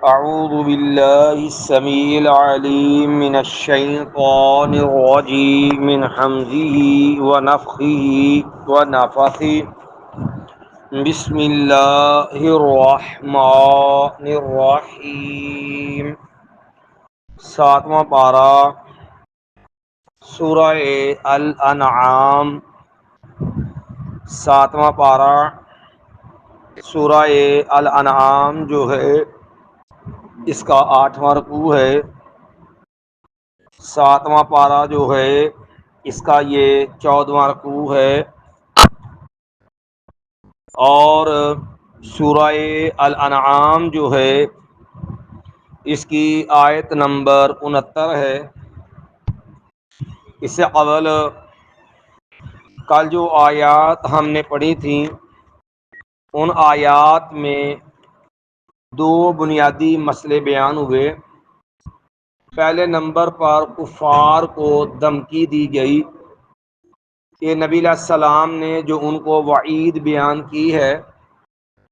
أعوذ بالله السميع العليم من الشيطان الرجيم من حمزه ونفخه ونفثه بسم الله الرحمن الرحيم ساتواں پارہ سورہ الانعام ساتواں پارہ سورہ الانعام جو ہے اس کا 8واں رکوع ہے۔ ساتواں پارہ جو ہے اس کا یہ 14واں رکوع ہے، اور سورہ الانعام جو ہے اس کی آیت نمبر 69 ہے۔ اس سے قبل کل جو آیات ہم نے پڑھی تھیں ان آیات میں دو بنیادی مسئلے بیان ہوئے۔ پہلے نمبر پر کفار کو دھمکی دی گئی کہ نبی علیہ السلام نے جو ان کو وعید بیان کی ہے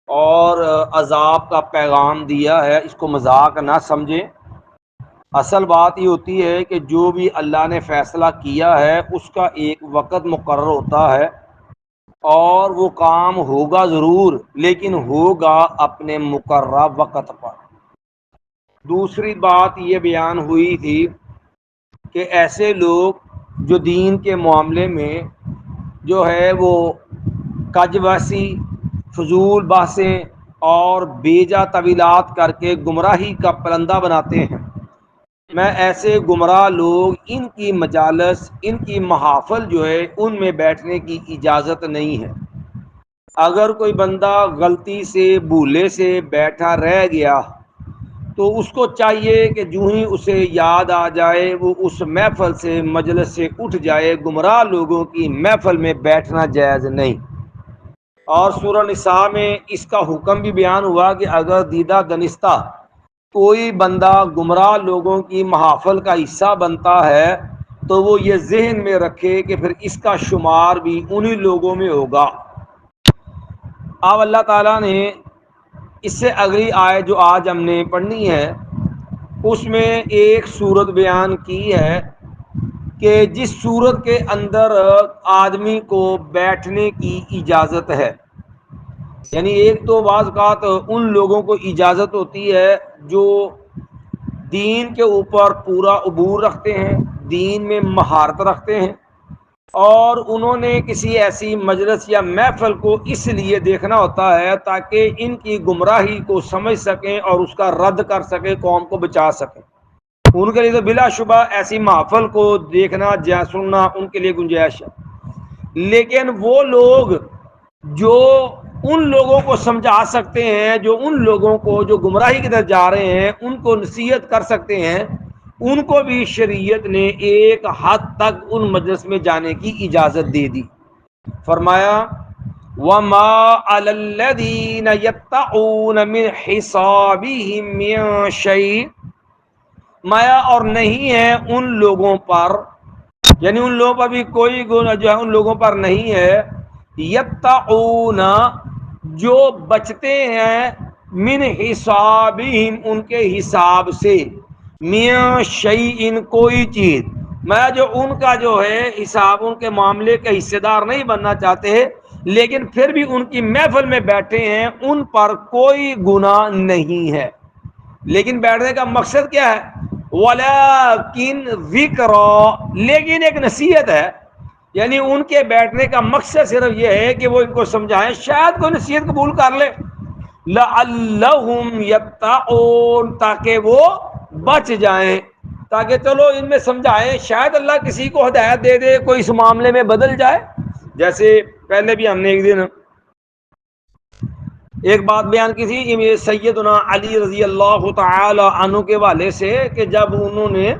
اور عذاب کا پیغام دیا ہے اس کو مذاق نہ سمجھیں۔ اصل بات یہ ہوتی ہے کہ جو بھی اللہ نے فیصلہ کیا ہے اس کا ایک وقت مقرر ہوتا ہے اور وہ کام ہوگا ضرور، لیکن ہوگا اپنے مقررہ وقت پر۔ دوسری بات یہ بیان ہوئی تھی کہ ایسے لوگ جو دین کے معاملے میں جو ہے وہ کج بحثی، فضول بحثیں اور بیجا طویلات کر کے گمراہی کا پلندہ بناتے ہیں، میں ایسے گمراہ لوگ ان کی مجالس، ان کی محافل جو ہے ان میں بیٹھنے کی اجازت نہیں ہے۔ اگر کوئی بندہ غلطی سے بھولے سے بیٹھا رہ گیا تو اس کو چاہیے کہ جو ہی اسے یاد آ جائے وہ اس محفل سے، مجلس سے اٹھ جائے۔ گمراہ لوگوں کی محفل میں بیٹھنا جائز نہیں۔ اور سورہ نساء میں اس کا حکم بھی بیان ہوا کہ اگر دیدہ دنستہ کوئی بندہ گمراہ لوگوں کی محافل کا حصہ بنتا ہے تو وہ یہ ذہن میں رکھے کہ پھر اس کا شمار بھی انہی لوگوں میں ہوگا۔ اب اللہ تعالیٰ نے اس سے اگلی آیت جو آج ہم نے پڑھنی ہے اس میں ایک صورت بیان کی ہے کہ جس صورت کے اندر آدمی کو بیٹھنے کی اجازت ہے، یعنی ایک تو بعض اوقات ان لوگوں کو اجازت ہوتی ہے جو دین کے اوپر پورا عبور رکھتے ہیں، دین میں مہارت رکھتے ہیں، اور انہوں نے کسی ایسی مجلس یا محفل کو اس لیے دیکھنا ہوتا ہے تاکہ ان کی گمراہی کو سمجھ سکیں اور اس کا رد کر سکیں، قوم کو بچا سکیں۔ ان کے لیے تو بلا شبہ ایسی محفل کو دیکھنا یا سننا ان کے لیے گنجائش ہے، لیکن وہ لوگ جو ان لوگوں کو سمجھا سکتے ہیں، جو ان لوگوں کو جو گمراہی کی طرف جا رہے ہیں ان کو نصیحت کر سکتے ہیں، ان کو بھی شریعت نے ایک حد تک ان مجلس میں جانے کی اجازت دے دی۔ فرمایا وَمَا عَلَى الَّذِينَ يَتَّقُونَ مِنْ حِسَابِهِمْ مِنْ شَيْءٍ، مایا اور نہیں ہے ان لوگوں پر، یعنی ان لوگوں پر بھی کوئی گناہ جو ہے ان لوگوں پر نہیں ہے، یتقون جو بچتے ہیں، من حسابہم ان کے حساب سے، من شیء کوئی چیز، میں جو ان کا جو ہے حساب، ان کے معاملے کا حصے دار نہیں بننا چاہتے لیکن پھر بھی ان کی محفل میں بیٹھے ہیں، ان پر کوئی گناہ نہیں ہے۔ لیکن بیٹھنے کا مقصد کیا ہے؟ ولیکن ذکر، لیکن ایک نصیحت ہے، یعنی ان کے بیٹھنے کا مقصد صرف یہ ہے کہ وہ ان کو سمجھائیں، شاید کوئی نصیحت قبول کر لے، لعلہم یتقون تاکہ وہ بچ جائیں، تاکہ چلو ان میں سمجھائیں، شاید اللہ کسی کو ہدایت دے دے، کوئی اس معاملے میں بدل جائے۔ جیسے پہلے بھی ہم نے ایک دن ایک بات بیان کی تھی سیدنا علی رضی اللہ تعالی عنہ کے والے سے کہ جب انہوں نے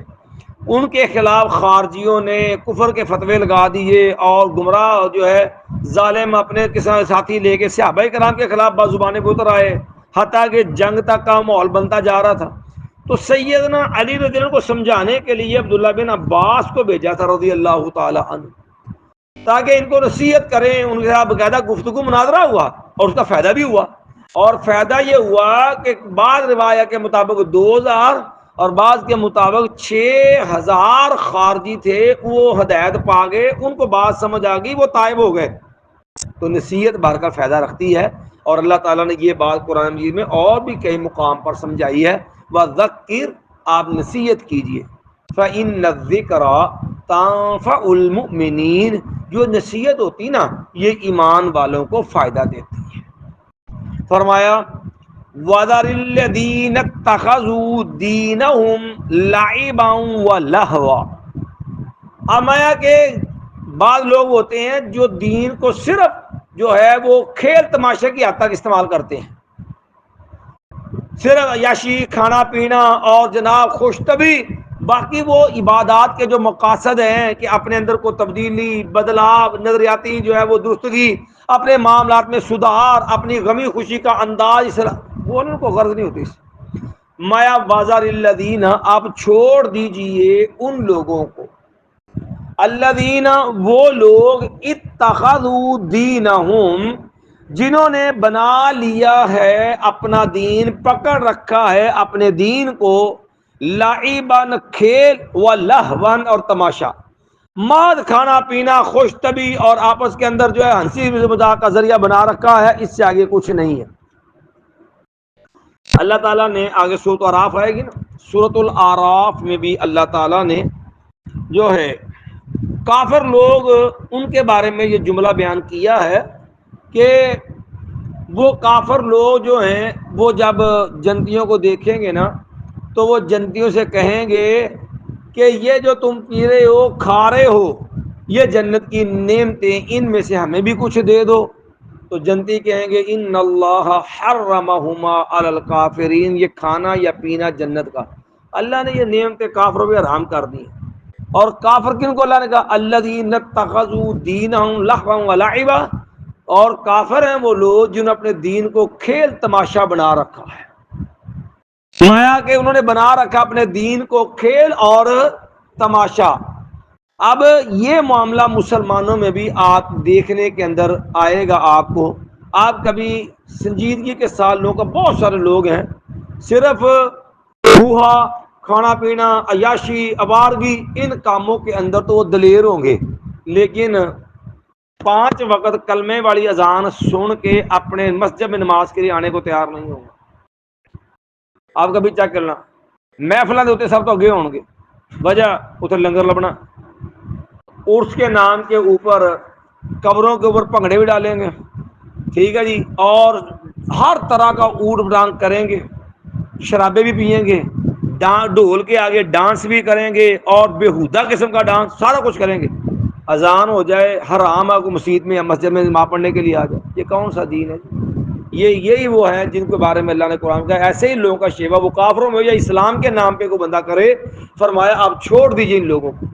ان کے خلاف خارجیوں نے کفر کے فتوے لگا دیے اور گمراہ جو ہے ظالم اپنے ساتھی لے کے صحابہ کرام کے خلاف بازوبانے پہ اتر آئے، حتیٰ کہ جنگ تک کا ماحول بنتا جا رہا تھا، تو سیدنا علی رضی اللہ عنہ کو سمجھانے کے لیے عبداللہ بن عباس کو بھیجا تھا رضی اللہ تعالی عنہ، تاکہ ان کو نصیحت کریں۔ ان کے ساتھ باقاعدہ گفتگو مناظرہ ہوا اور اس کا فائدہ بھی ہوا۔ اور فائدہ یہ ہوا کہ بعض روایت کے مطابق 2000 اور بعض کے مطابق 6000 خارجی تھے، وہ ہدایت پا گئے، ان کو بات سمجھ آ گئی، وہ تائب ہو گئے۔ تو نصیحت بھر کا فائدہ رکھتی ہے، اور اللہ تعالیٰ نے یہ بات قرآن مجید میں اور بھی کئی مقام پر سمجھائی ہے، وَذَكِّرْ، آپ نصیحت کیجئے، فَإِنَّ الذِّكْرَىٰ تَنفَعُ الْمُؤْمِنِينَ، جو نصیحت ہوتی نا یہ ایمان والوں کو فائدہ دیتی ہے۔ فرمایا وَذَرِ الَّذِينَ اتَّخَذُوا دِينَهُمْ لَعِبًا وَلَهْوًا، امایا کہ بعض لوگ ہوتے ہیں جو دین کو صرف جو ہے وہ کھیل تماشے کی حد تک استعمال کرتے ہیں، صرف عیاشی، کھانا پینا اور جناب خوش طبی، باقی وہ عبادات کے جو مقاصد ہیں کہ اپنے اندر کو تبدیلی، بدلاؤ، نظریاتی جو ہے وہ درستگی، اپنے معاملات میں سدھار، اپنی غمی خوشی کا انداز، وہ ان کو غرض نہیں ہوتی۔ مایا بازار الذین، آپ چھوڑ دیجئے ان لوگوں کو، الذین، وہ لوگ، اتخذوا دینہم، جنہوں نے بنا لیا ہے اپنا دین، پکڑ رکھا ہے اپنے دین کو، لعباً، کھیل، ولہواً، اور تماشا، ماد کھانا پینا، خوش طبی، اور آپس کے اندر جو ہے ہنسی مذاق کا ذریعہ بنا رکھا ہے، اس سے آگے کچھ نہیں ہے۔ اللہ تعالیٰ نے آگے سورۃ الاعراف آئے گی نا، سورۃ الاعراف میں بھی اللہ تعالیٰ نے جو ہے کافر لوگ، ان کے بارے میں یہ جملہ بیان کیا ہے کہ وہ کافر لوگ جو ہیں وہ جب جنتیوں کو دیکھیں گے نا تو وہ جنتیوں سے کہیں گے کہ یہ جو تم پی رہے ہو، کھا رہے ہو، یہ جنت کی نعمتیں، ان میں سے ہمیں بھی کچھ دے دو۔ تو جنتی کہیں گے ان اللہ حرمہما علی الکافرین، یہ کھانا یا پینا جنت کا اللہ نے یہ نعمتیں کافروں پہ حرام کر دی ہیں۔ اور کافر کن کو اللہ نے کہا الذین اتخذوا دینہم لہوا ولعبا، اور کافر ہیں وہ لوگ جنہوں نے اپنے دین کو کھیل تماشا بنا رکھا ہے، سنایا کہ انہوں نے بنا رکھا اپنے دین کو کھیل اور تماشا۔ اب یہ معاملہ مسلمانوں میں بھی آپ دیکھنے کے اندر آئے گا، آپ کبھی سنجیدگی کے ساتھ لوگوں کا، بہت سارے لوگ ہیں صرف بوہا، کھانا پینا، عیاشی، آوارگی، ان کاموں کے اندر تو وہ دلیر ہوں گے، لیکن 5 وقت کلمے والی اذان سن کے اپنے مسجد میں نماز کے لیے آنے کو تیار نہیں ہوں گے۔ آپ کبھی چیک کرنا، محفلیں ہوتے سب تو اگے ہوں گے، وجہ اتنے لنگر لبنا، عرس کے نام کے اوپر قبروں کے اوپر پنگڑے بھی ڈالیں گے، ٹھیک ہے جی، اور ہر طرح کا اوٹ پٹانگ کریں گے، شرابیں بھی پئیں گے، ڈھول کے آگے ڈانس بھی کریں گے، اور بےہودہ قسم کا ڈانس، سارا کچھ کریں گے۔ اذان ہو جائے، حرام ہے کو مسجد میں یا مسجد میں نماز پڑھنے کے لیے آ جائے، یہ کون سا دین ہے؟ یہی وہ ہے جن کے بارے میں اللہ نے قرآن کہا ایسے ہی لوگوں کا شیوا، وہ کافروں میں یا اسلام کے نام پہ کوئی بندہ کرے، فرمایا آپ چھوڑ دیجیے ان لوگوں کو۔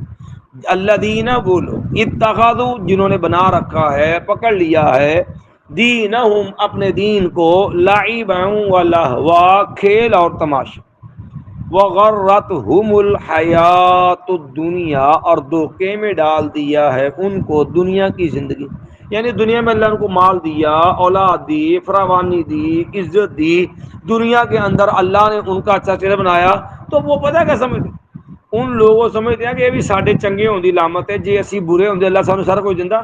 الذین، وہ لوگ، اتخذوا، جنہوں نے بنا رکھا ہے، پکڑ لیا ہے، دینہم، اپنے دین کو، لعبا ولہوا، کھیل اور تماشا، وغرتہم الحیات الدنیا، اور دھوکے میں ڈال دیا ہے ان کو دنیا کی زندگی، یعنی دنیا میں اللہ نے کو مال دیا، اولاد دی، فراوانی دی، عزت دی، دنیا کے اندر اللہ نے ان کا اچھا چہرہ بنایا، تو وہ پتہ کیا سمجھتے، ان لوگوں سمجھتے ہیں کہ یہ بھی ساڈے چنگے ہونے کی علامت ہے، جی اسی برے ہوندے اللہ سانو سارا کچھ دیندا،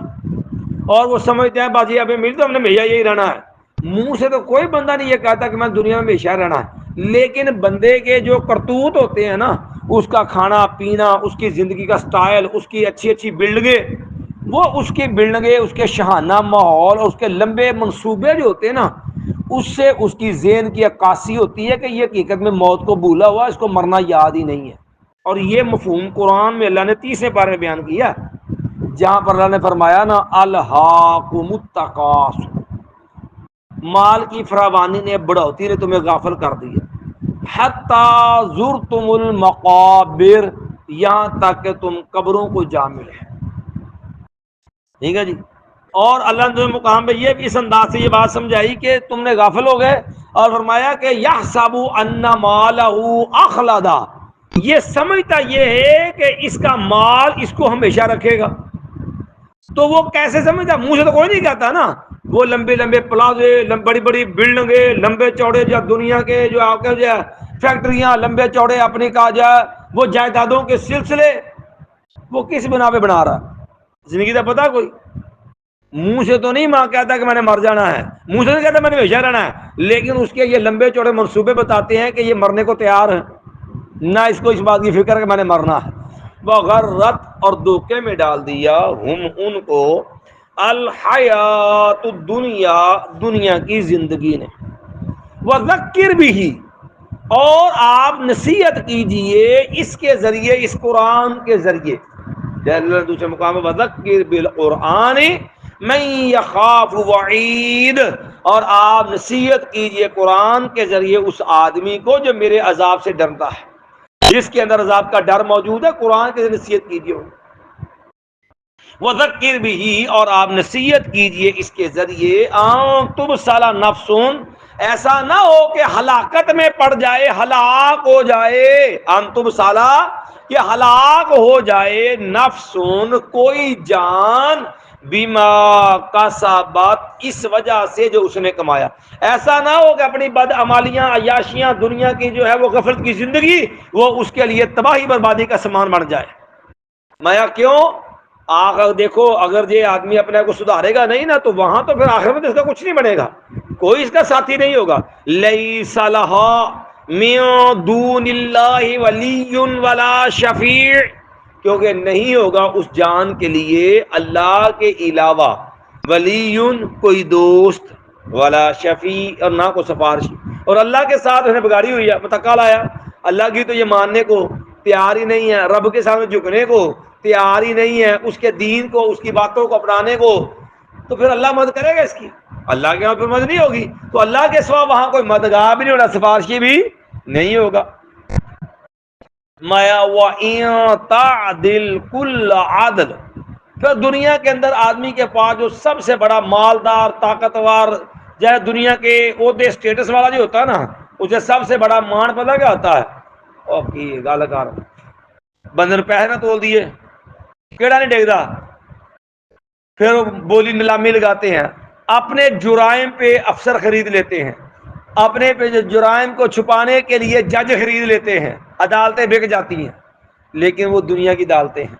اور وہ سمجھتے ہیں باجی ابھی مل تو ہم نے ہمیشہ یہی رہنا ہے۔ منہ سے تو کوئی بندہ نہیں یہ کہتا کہ میں دنیا میں ہمیشہ رہنا ہے، لیکن بندے کے جو کرتوت ہوتے ہیں نا، اس کا کھانا پینا، اس کی زندگی کا سٹائل، اس کی اچھی اچھی بلڈنگیں، وہ اس کی بلڈنگیں، اس کے شہانہ ماحول اور اس کے لمبے منصوبے جو ہوتے ہیں نا، اس سے اس کی ذہن کی عکاسی ہوتی ہے کہ یہ حقیقت میں موت کو بھولا ہوا، اس کو مرنا یاد ہی نہیں ہے۔ اور یہ مفہوم قرآن میں اللہ نے 30ویں پارے میں بیان کیا، جہاں پر اللہ نے فرمایا نا الہاکم التکاثر، مال کی فراوانی نے، بڑھوتی نے تمہیں غافل کر دیا، حتی زرتم المقابر، یہاں تک کہ تم قبروں کو جا ملے، ٹھیک ہے جی۔ اور اللہ نے مقام پہ یہ بھی اس انداز سے یہ بات سمجھائی کہ تم نے غافل ہو گئے، اور فرمایا کہ یحسب ان مالہ اخلدا، یہ سمجھتا یہ ہے کہ اس کا مال اس کو ہمیشہ رکھے گا۔ تو وہ کیسے سمجھتا؟ منہ سے تو کوئی نہیں کہتا نا، وہ لمبے لمبے پلازے، بڑی بڑی بلڈنگیں، لمبے چوڑے جو دنیا کے جو آپ کے جو فیکٹریاں، لمبے چوڑے اپنی کہا جائے وہ جائیدادوں کے سلسلے، وہ کس بنا پہ بنا رہا؟ زندگی کا پتا کوئی؟ منہ سے تو نہیں ماں کہتا کہ میں نے مر جانا ہے، منہ سے نہیں کہتا میں نے ہمیشہ رہنا ہے، لیکن اس کے یہ لمبے چوڑے منصوبے بتاتے ہیں کہ یہ مرنے کو تیار ہے، نہ اس کو اس بات کی فکر ہے کہ میں نے مرنا ہے۔ وغرت، اور دھوکے میں ڈال دیا، ہم ان کو، الحیات الدنیا، دنیا کی زندگی نے، وذکر بھی، اور آپ نصیحت کیجئے اس کے ذریعے، اس قرآن کے ذریعے، دوسرے مقام میں وذکر بالقرآن من یخاف وعید، اور آپ نصیحت کیجئے قرآن کے ذریعے اس آدمی کو جو میرے عذاب سے ڈرتا ہے، جس کے اندر عذاب کا ڈر موجود ہے، قرآن کے ذریعے نصیحت کیجئے۔ وذکر بھی، اور آپ نصیحت کیجئے اس کے ذریعے، ان تبصر نفس، ایسا نہ ہو کہ ہلاکت میں پڑ جائے، ہلاک ہو جائے، ان تبصر کہ ہلاک ہو جائے، نفس کوئی جان، بما کسبت اس وجہ سے جو اس نے کمایا۔ ایسا نہ ہو کہ اپنی بد عمالیاں، عیاشیاں، دنیا کی جو ہے وہ غفلت کی زندگی، وہ اس کے لیے تباہی بربادی کا سامان بن جائے۔ مایا کیوں؟ آخر دیکھو، اگر یہ آدمی اپنے کو سدھارے گا نہیں نا، تو وہاں تو پھر آخر میں اس کا کچھ نہیں بنے گا، کوئی اس کا ساتھی نہیں ہوگا۔ لیس لها من دون اللہ ولی ولا شفیع، کیونکہ نہیں ہوگا اس جان کے لیے اللہ کے علاوہ ولی، کوئی دوست، ولا شفیع، اور نہ کو سفارشی، اور اللہ کے ساتھ اس نے بگاڑی ہوئی ہے، متکا لایا، اللہ کی تو یہ ماننے کو تیار ہی نہیں ہے، رب کے سامنے جھکنے کو تیار ہی نہیں ہے، اس کے دین کو، اس کی باتوں کو اپنانے کو، تو پھر اللہ مدد کرے گا اس کی؟ اللہ کے یہاں پہ مدد نہیں ہوگی، تو اللہ کے سوا وہاں کوئی مددگار بھی نہیں ہوگا، سفارشی بھی نہیں ہوگا۔ مایا وَإِن تَعْدِلْ كُلَّ عَدْلٍ، پھر دنیا کے اندر آدمی کے پاس جو سب سے بڑا مالدار، طاقتور، جائے دنیا کے عہدے اسٹیٹس والا جو ہوتا ہے نا، اسے سب سے بڑا مان پتہ کیا ہوتا ہے؟ او کی گل کر، بندر پیسے نہ تول دیے کیڑا نہیں ڈیگدا، پھر وہ بولی نیلامی لگاتے ہیں، اپنے جرائم پہ افسر خرید لیتے ہیں، اپنے پہ جرائم کو چھپانے کے لیے جج خرید لیتے ہیں، عدالتیں بک جاتی ہیں، لیکن وہ دنیا کی عدالتیں ہیں۔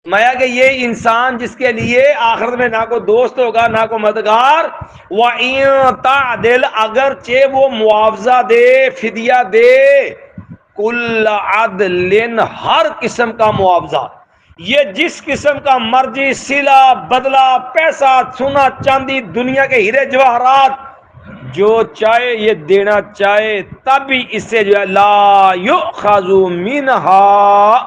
مایا کہ یہ انسان جس کے لیے آخرت میں نہ کوئی دوست ہوگا، نہ کوئی مددگار، وَإِن تَعْدِلْ، اگرچہ وہ معاوضہ دے، فدیہ دے، کل عدل، ہر قسم کا معاوضہ، یہ جس قسم کا مرضی صلہ، بدلہ، پیسہ، سونا چاندی، دنیا کے ہیرے جواہرات، جو چاہے یہ دینا چاہے، تب بھی اس سے جو ہے لا یؤخذ منہا،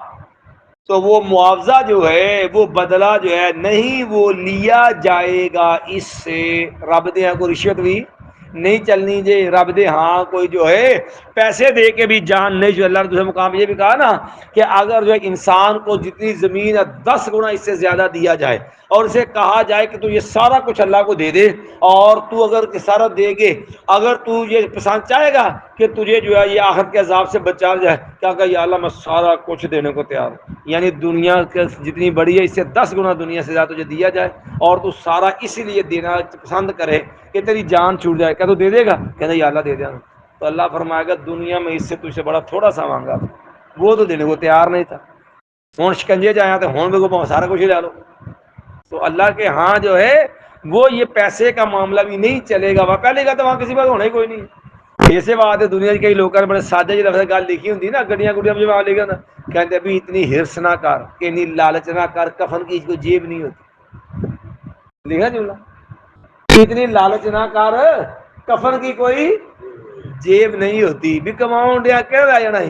تو وہ معاوضہ جو ہے، وہ بدلہ جو ہے نہیں وہ لیا جائے گا اس سے۔ رب دے ہاں کوئی رشوت بھی نہیں چلنی جے، رب دے ہاں کوئی جو ہے پیسے دے کے بھی جان نہیں جو۔ اللہ نے دوسرے مقام یہ بھی کہا نا کہ اگر جو انسان کو جتنی زمین ہے 10 گنا اس سے زیادہ دیا جائے، اور اسے کہا جائے کہ تو یہ سارا کچھ اللہ کو دے دے، اور تو اگر سارا دے گے، اگر تو یہ پسند چاہے گا کہ تجھے جو ہے یہ آخرت کے عذاب سے بچا جائے، کیا کہ یا اللہ میں سارا کچھ دینے کو تیار ہوں، یعنی دنیا جتنی بڑی ہے اس سے 10 گنا دنیا سے زیادہ تجھے دیا جائے، اور تو سارا اسی لیے دینا پسند کرے کہ تیری جان چھوٹ جائے، کیا تو دے دے گا؟ کہتا یا اللہ دے دیا۔ تو اللہ فرمائے گا دنیا میں اس سے تجھ سے بڑا تھوڑا سا مانگا، وہ تو دینے کو تیار نہیں تھا، ہوں شکنجے جایا تو ہوں بھی سارا کچھ ہی لے لو۔ تو اللہ کے ہاں جو ہے وہ یہ پیسے کا معاملہ بھی نہیں چلے گا، وہاں پہلے کا تو وہاں کسی بات ہونا ہی کوئی نہیں۔ ایسے بات ہے دنیا کے کئی لوگوں نے بڑے سادے جی لفظ گل لکھی ہوتی نا، گڈیاں گڈیاں جو وہاں لکھا نا، کہتے ابھی اتنی ہرس نہ کر، اتنی لالچ نہ کر، کفن کی کوئی جیب نہیں ہوتی، لکھا جملہ، اتنی لالچ نہ کر، کفن کی کوئی جیب نہیں ہوتی، بھی کماؤں دیا کہ رہ جانا ہی۔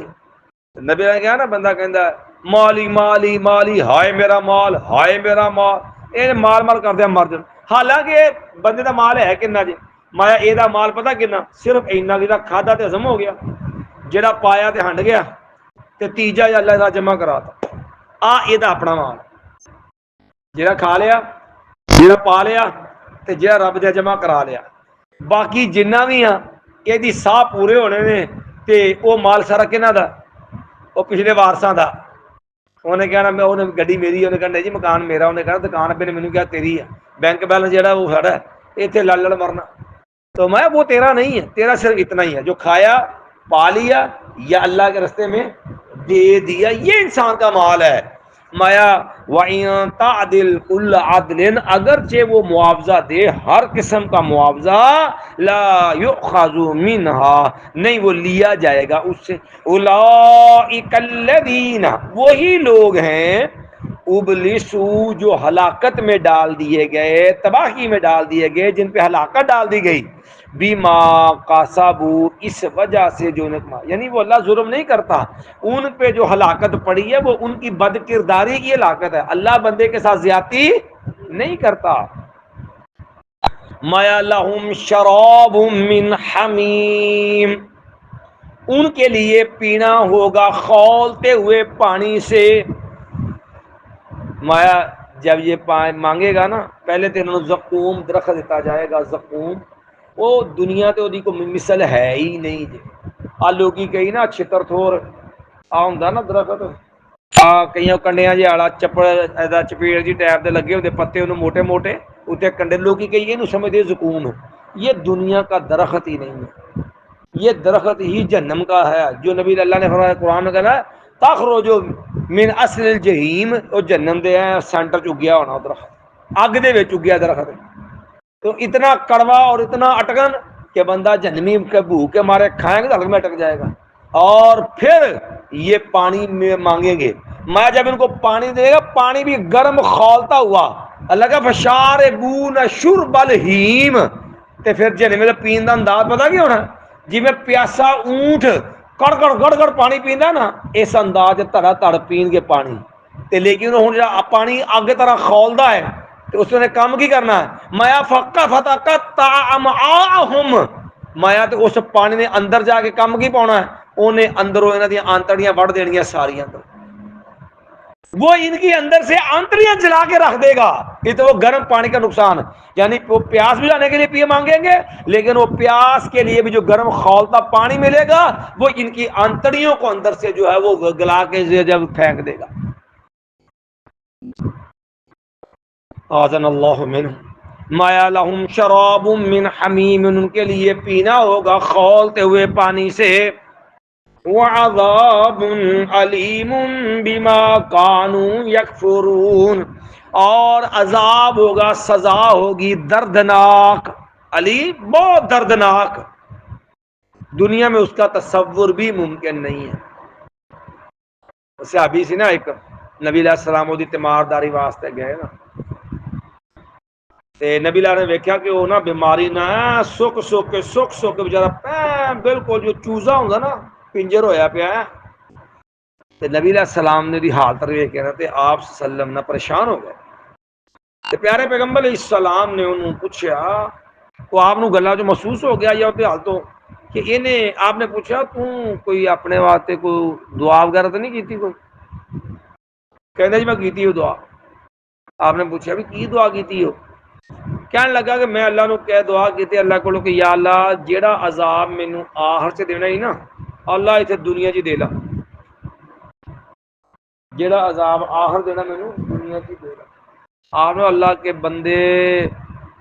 نبی نے کہا نا، بندہ کہندا مالی مالی مالی، ہائے میرا مال، ہائے میرا مال، یہ مال مال کردیا مر جان۔ حالانکہ بندے دا مال ہے کنا جی؟ مایا اے دا مال پتہ کنا؟ صرف اینا جہاں کھادا تے ہضم ہو گیا، جہاں پایا تے ہنڈ گیا، تے تیجا یا اللہ دا جمع کراتا، آ اے دا اپنا مال، جہاں کھا لیا، جہاں پا لیا، تے جہاں رب دے جمع کرا لیا، باقی جنہ بھی ہاں یہ دی ساہ پورے ہونے نے، تے او مال سارا کنہ دا؟ وہ پچھلے وارثاں دا۔ انہیں کہنا میں انہیں گڈی میری، انہیں کہنا جی مکان میرا، انہیں کہنا دکان پہ نے مینوں کہا تیری ہے، بینک بیلنس جہاں وہ ساڈا ہے، اتنے لڑ مرنا. تو میں وہ تیرا نہیں ہے، تیرا صرف اتنا ہی ہے جو کھایا پا لیا یا اللہ کے راستے میں دے دیا، یہ انسان کا مال ہے. مایا وَإِن تَعْدِلْ كُلَّ عَدْلٍ، اگرچہ وہ معاوضہ دے ہر قسم کا معاوضہ، لا يُؤْخَذُ مِنْهَا، نہیں وہ لیا جائے گا اس سے. اولئک الذین، وہی لوگ ہیں، ابلسوا، جو ہلاکت میں ڈال دیے گئے، تباہی میں ڈال دیے گئے، جن پہ ہلاکت ڈال دی گئی، بیما قاسبوا، اس وجہ سے جو یعنی وہ اللہ ظلم نہیں کرتا، ان پہ جو ہلاکت پڑی ہے وہ ان کی بد کرداری کی ہلاکت ہے، اللہ بندے کے ساتھ زیادتی نہیں کرتا. مَا لَهُمْ شَرَابٌ مِّنْ حَمِيمٍ، ان کے لیے پینا ہوگا کھولتے ہوئے پانی سے. مایا جب یہ مانگے گا نا، پہلے تو انہوں نے زقوم درخت دیتا جائے گا. زقوم وہ دنیا تے دی کو مثل ہے ہی نہیں جی. آلو کی کہی نا چھتر تھور آ نا درخت کئی کنڈیاں جی آڑا چپڑ چپیڑ جی ٹائپ دے لگے ہوتے پتے انہوں موٹے موٹے اتنے کنڈے لوگ کہیے نو سمجھتے زقوم ہے. یہ دنیا کا درخت ہی نہیں ہے، یہ درخت ہی جہنم کا ہے، جو نبی اللہ نے فرمایا قرآن میں کہا تخرج من اصل الجحیم، وہ جہنم دے ہے سینٹر چگیا ہونا درخت، اگ دے وچ چگیا درخت. تو اتنا کڑوا اور اتنا اٹکن کہ بندہ جہنمی کے بھوک کے مارے کھائیں گے تو حلق میں اٹک جائے گا. اور پھر یہ پانی میں مانگیں گے، میں جب ان کو پانی دے گا، پانی بھی گرم کھولتا ہوا، اللہ کا فشاربون شرب الہیم. تے پھر جہنم میں پین دا انداز پتا کیا ہونا، جی میں پیاسا اونٹ کڑ کڑ گڑ گڑ پانی پیندا نا، اس انداز تڑا تڑ پین گے پانی. تے لیکن ہوں جا پانی اگ طرح کھولدا ہے تو اس نے کام کی کرنا ہے، مایا فقا فتقا تعمعاہم، مایا تو اس پانی نے اندر جا کے کام کی پاؤنا ہے، انہیں اندروں انہاں دی آنتڑیاں وڑ دینیاں ساریاں تو وہ ان کی اندر سے آنتڑیاں جلا کے رکھ دے گا. یہ تو وہ گرم پانی کا نقصان، یعنی وہ پیاس بجھانے کے لیے پیے مانگیں گے، لیکن وہ پیاس کے لیے بھی جو گرم کھولتا پانی ملے گا وہ ان کی آنتڑیوں کو اندر سے جو ہے وہ گلا کے جب پھینک دے گا. آذن اللہ منہ. مایا لہم شراب من حمیم، ان کے لیے پینا ہوگا کھولتے ہوئے پانی سے. وعذاب علیم بما كانوا یکفرون، اور عذاب ہوگا، سزا ہوگی دردناک، علیم بہت دردناک، دنیا میں اس کا تصور بھی ممکن نہیں ہے. صحابی سی نا ایک نبی علیہ السلام وہ تیمارداری واسطے گئے نا، تے نبی اللہ نے ویکھیا کہ وہ نا بیماری نہ سک کے بیچارہ بالکل جو چوزا ہوندا نا پنجر ہویا پیا ہے. تے نبی علیہ السلام نے دی حالت ویکھ کے نا تے آپ صلی اللہ علیہ وسلم نہ پریشان ہو گئے. تے پیارے پیغمبر علیہ السلام نے انہوں پوچھا، تو آپ نو گلا جو محسوس ہو گیا یا تے حال تو کہ انہیں آپ نے پوچھا تو کوئی اپنے واسطے کوئی دعا وغیرہ تو نہیں کیتی؟ کوئی کہنا جی میں کیتی ہو دعا. آپ نے پوچھا بھی کی دعا کیتی ہو؟ کہنے لگا کہ میں اللہ نو کہہ دعا کیتی اللہ کو کہ یا اللہ جیڑا عذاب مینوں آخر سے دینا ہی نا اللہ ایتھے دنیا جی دے لا، جیڑا عذاب آخر دینا مینوں دنیا جی دے لا. آپ نے اللہ کے بندے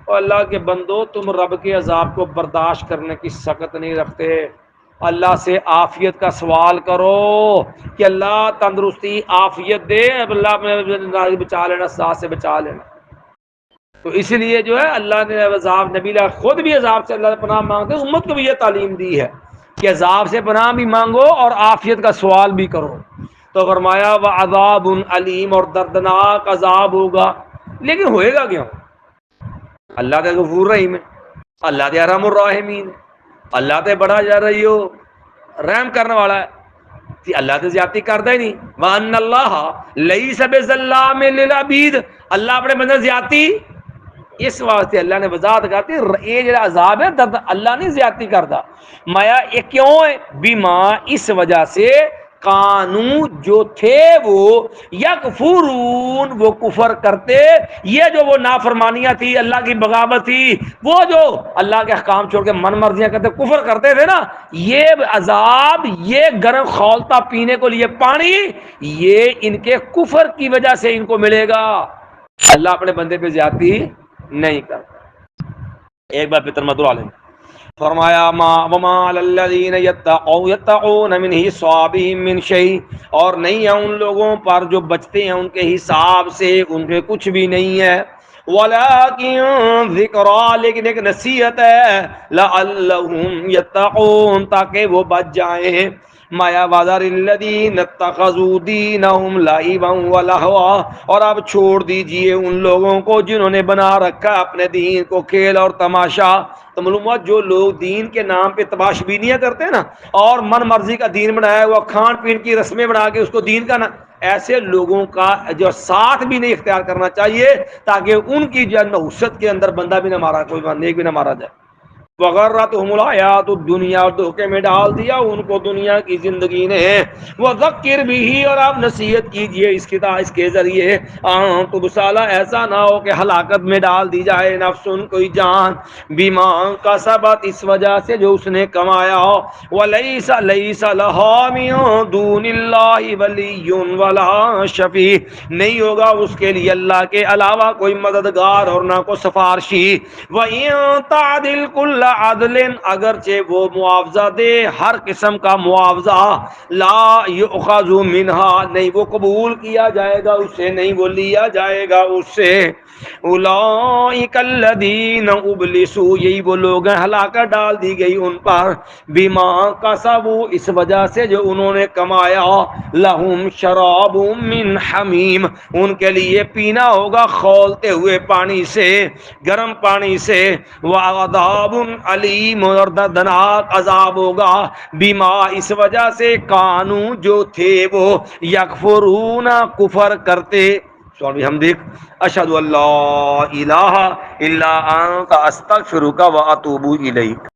اور اللہ کے بندو تم رب کے عذاب کو برداشت کرنے کی سخت نہیں رکھتے، اللہ سے عافیت کا سوال کرو کہ اللہ تندرستی عافیت دے، اللہ بچا لینا، ساتھ سے بچا لینا. تو اس لیے جو ہے اللہ نے عذاب، نبی اللہ خود بھی عذاب سے اللہ سے پناہ مانگتے، امت کو بھی یہ تعلیم دی ہے کہ عذاب سے پناہ بھی مانگو اور عافیت کا سوال بھی کرو. تو فرمایا وعذاب علیم، اور دردناک عذاب ہوگا. لیکن ہوئے گا کیوں؟ اللہ کا غفور رحیم ہے، اللہ کے ارحم الراحمین، اللہ تے بڑا جا رہی ہو رحم کرنے والا ہے، کہ اللہ تے زیادتی کرتا ہی نہیں. وَأَنَّ اللَّهَ لَيْسَ بِظَلَّامٍ لِّلْعَبِيدِ، اللہ اپنے بندے زیادتی، اس واسطے اللہ نے وضاحت کرتی یہ جڑا عذاب ہے درد اللہ نہیں زیادتی کرتا. مایا یہ کیوں ہے؟ بیما، اس وجہ سے، قانون جو تھے وہ یکفرون، وہ کفر کرتے، یہ جو وہ نافرمانیاں تھی، اللہ کی بغاوت تھی، وہ جو اللہ کے احکام چھوڑ کے من مرضیاں کرتے کفر کرتے تھے نا، یہ عذاب، یہ گرم کھولتا پینے کو لیے پانی، یہ ان کے کفر کی وجہ سے ان کو ملے گا. اللہ اپنے بندے پہ زیادتی نہیں کرتا. ایک بار پھر ترمت العالم فرمایا ما وما الذین یتقون من حسابهم من شیء، اور نہیں ہے ان لوگوں پر جو بچتے ہیں ان کے حساب سے، ان کے کچھ بھی نہیں ہے، ولکن ذکرا، لیکن ایک نصیحت ہے، لعلہم یتقون، تاکہ وہ بچ جائیں، مایا وذر الذین اتخذوا دینہم لعبا ولہوا، اور اب چھوڑ دیجئے ان لوگوں کو جنہوں نے بنا رکھا اپنے دین کو کھیل اور تماشا۔ تو معلومات جو لوگ دین کے نام پہ تباش بینیاں کرتے ہیں نا، اور من مرضی کا دین بنایا ہوا، کھان پین کی رسمیں بنا کے اس کو دین کا نا، ایسے لوگوں کا جو ساتھ بھی نہیں اختیار کرنا چاہیے، تاکہ ان کی جو نحوست کے اندر بندہ بھی نہ مارا، کوئی نیک بھی نہ مارا جائے۔ وغرتهم الحیات الدنیا، اور دھوکے میں ڈال دیا ان کو دنیا کی زندگی نے، وذکر بھی، اور آپ نصیحت کیجئے اس کتاب اس کے ذریعے، تبصالہ، ایسا نہ ہو کہ ہلاکت میں ڈال دی جائے نفس کوئی جان، بیما کسبت، اس وجہ سے جو اس نے کمایا ہو، ولیس لیس لہا من دون اللہ ولی ولا شفیع، نہیں ہوگا اس کے لیے اللہ کے علاوہ کوئی مددگار اور نہ کوئی سفارشی، وَإِن تَعْدِلْ كُلَّ عَدْلٍ، اگرچہ وہ معاوضہ دے ہر قسم کا معاوضہ، لا يُؤْخَذُ مِنْهَا، نہیں وہ قبول کیا جائے گا اس سے، نہیں وہ لیا جائے گا اس سے، اولئک الذین ابلسوا، یہی وہ لوگ ہیں ہلاکت ڈال دی گئی ان پر، بما کسبوا، اس وجہ سے جو انہوں نے کمایا، لہم شراب من حمیم، ان کے لیے پینا ہوگا کھولتے ہوئے پانی سے، گرم پانی سے، وعذاب علیم، اور دردناک عذاب ہوگا، بما، اس وجہ سے، کانو، جو تھے وہ، یکفرون، کفر کرتے۔ سبحان بحمدک، اشہد ان لا الہ الا انت، استغفرک واتوب الیک۔